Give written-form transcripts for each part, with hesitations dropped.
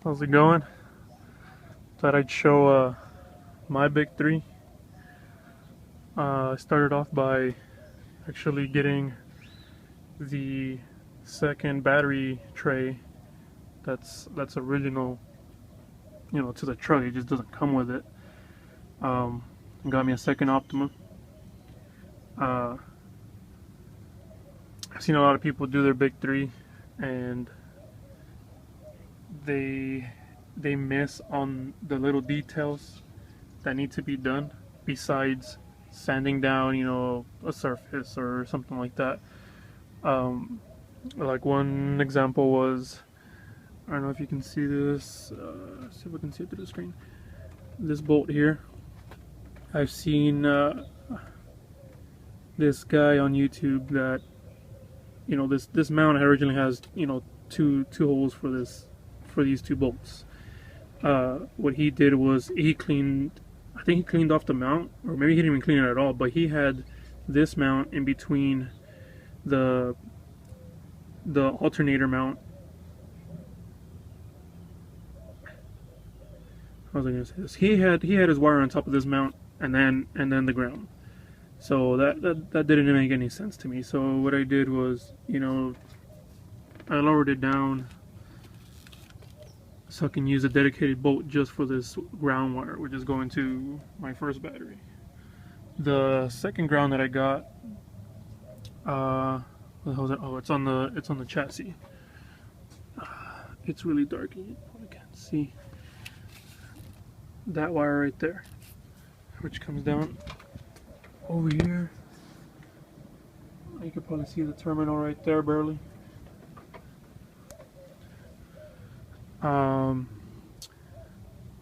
How's it going? Thought I'd show my big three. I started off by actually getting the second battery tray that's original, to the truck. It just doesn't come with it. Got me a second Optima. Uh, I've seen a lot of people do their big three, and they miss on the little details that need to be done besides sanding down, a surface or something like that. Like one example was, I don't know if you can see this. See if we can see it through the screen. This bolt here. I've seen this guy on YouTube that, this mount originally has, two holes for these two bolts. What he did was I think he cleaned off the mount, or maybe he didn't even clean it at all, but he had this mount in between the alternator mount. How was I going to say this? He had his wire on top of this mount, and then the ground. So that didn't make any sense to me. So what I did was, I lowered it down so I can use a dedicated bolt just for this ground wire, which is going to my first battery. The second ground that I got, what the hell is it? Oh, it's on the chassis. It's really dark, you probably can't see that wire right there, which comes down over here. You can probably see the terminal right there, barely.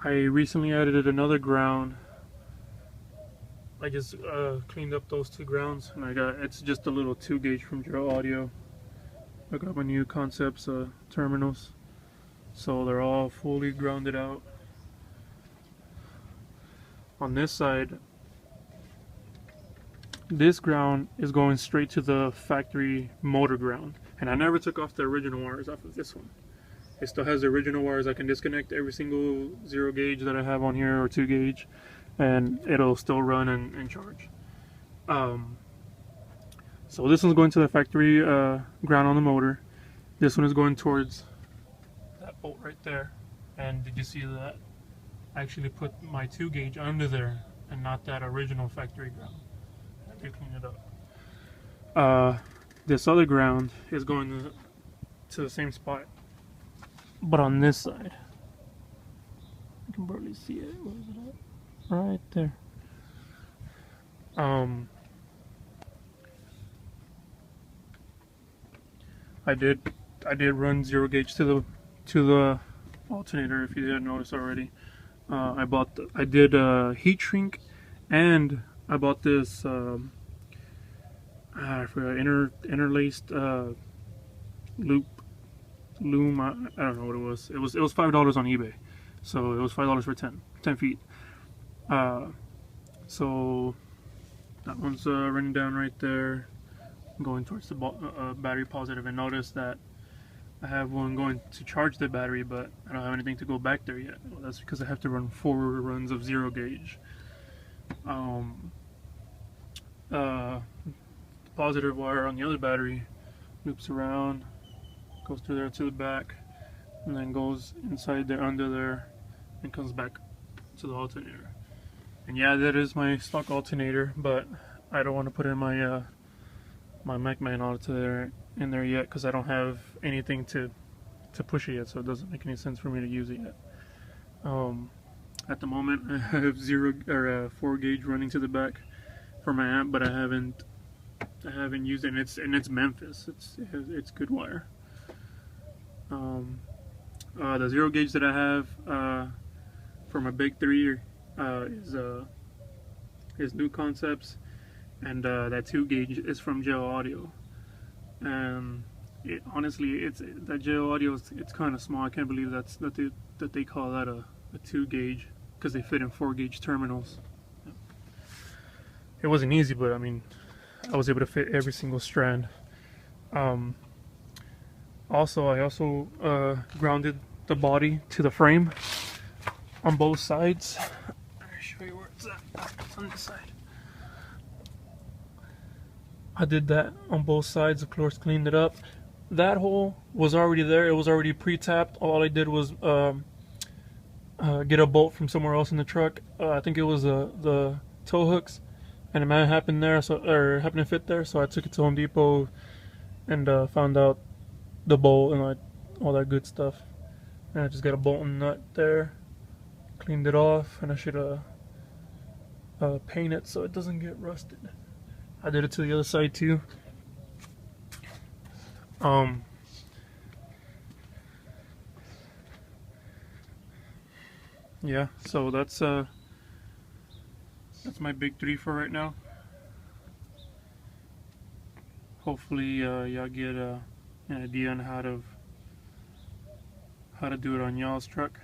I recently added another ground. I just cleaned up those two grounds, and it's just a little 2 gauge from Joe Audio. I got my knukonceptz terminals, so they're all fully grounded out. On this side, this ground is going straight to the factory motor ground, and I never took off the original wires off of this one. It still has the original wires. I can disconnect every single 0 gauge that I have on here, or 2 gauge, and it'll still run and charge. So this one's going to the factory ground on the motor. This one is going towards that bolt right there. And did you see that? I actually put my 2 gauge under there and not that original factory ground. I did clean it up. This other ground is going to the same spot, but on this side. I can barely see it. Where is it at? Right there. I did run 0 gauge to the alternator, if you didn't notice already. I did heat shrink, and I bought this I forgot, interlaced loom. I don't know what it was. It was $5 on eBay, so it was $5 for 10 feet. So that one's running down right there, going towards the battery positive. And notice that I have one going to charge the battery, but I don't have anything to go back there yet. Well, that's because I have to run 4 runs of 0 gauge. The positive wire on the other battery loops around, goes through there to the back, and then goes inside there, under there, and comes back to the alternator. And yeah, that is my stock alternator, but I don't want to put in my my MacMan alternator in there yet, because I don't have anything to push it yet, so it doesn't make any sense for me to use it yet. At the moment, I have 4 gauge running to the back for my amp, but I haven't used it, and it's Memphis. It's good wire. The 0 gauge that I have for my big 3 is knukonceptz, and that 2 gauge is from Joe Audio. Honestly, that Joe Audio, it's kind of small. I can't believe that they call that a 2 gauge, because they fit in 4 gauge terminals. It wasn't easy, but I mean, I was able to fit every single strand. I also grounded the body to the frame on both sides. I'll show you where it's at. It's on this side. I did that on both sides. Of course, cleaned it up. That hole was already there. It was already pre-tapped. All I did was get a bolt from somewhere else in the truck. I think it was the tow hooks, and it might have happened there, happened to fit there. So I took it to Home Depot and found out the bolt and all that good stuff. And I just got a bolt and nut there. Cleaned it off, and I should paint it so it doesn't get rusted. I did it to the other side too. Yeah, so that's my big three for right now. Hopefully y'all get an idea on how to do it on y'all's truck.